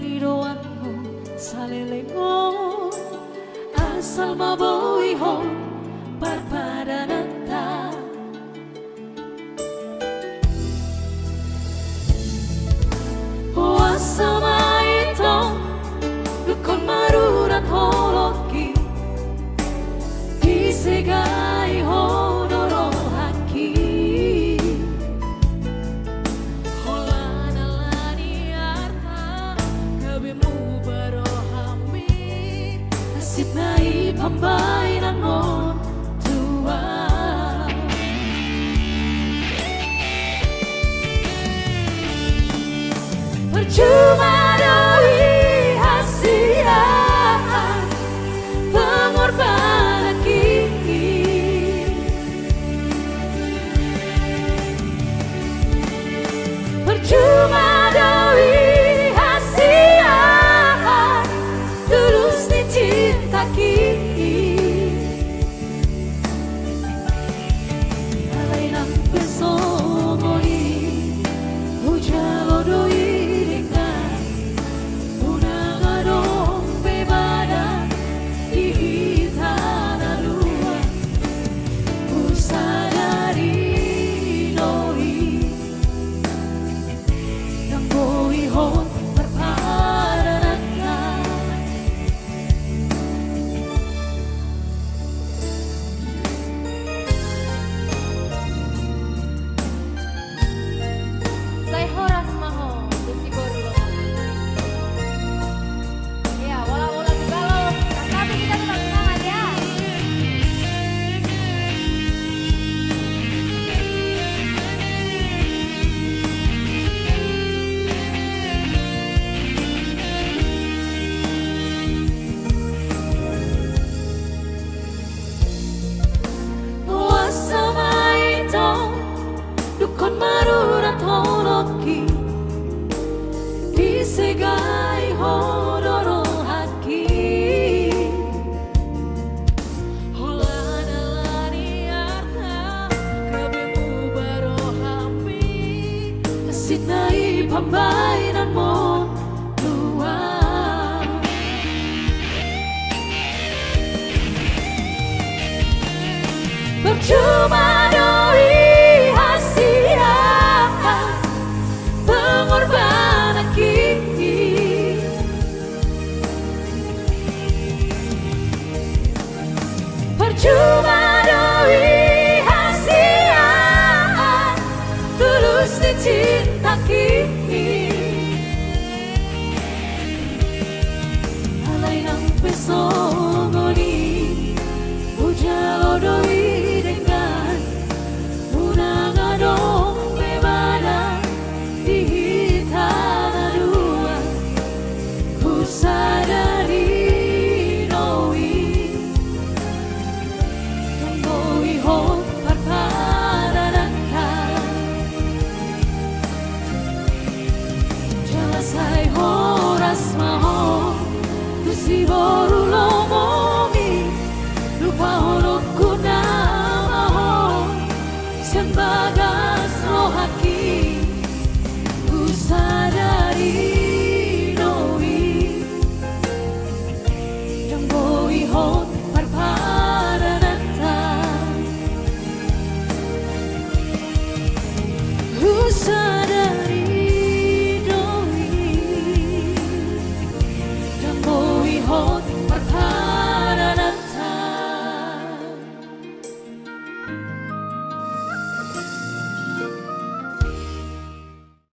niroanmu salelengon asal mabuihon parpadananta wasama ito lukon marurat holoki isegai honoro haki holana lani arta kabimu barohami nasib nai pambay ng mon tua percuma doi hasian pengorbanan kini percuma doi hasian tulus di cinta kini alay ng pesongoni hujalo doi lukon marurat holoki isegai honoro haki holana lani arta kabimu barohami asit nai pambainan mo tua percuma doi pengorbanan kini percuma doi hasian tulus di cinta kini alay ng pesongoni hujalo doi dengan unang adong bebada sadari noi tangoi hon parpadananta jalasai horas mahon tu si borulo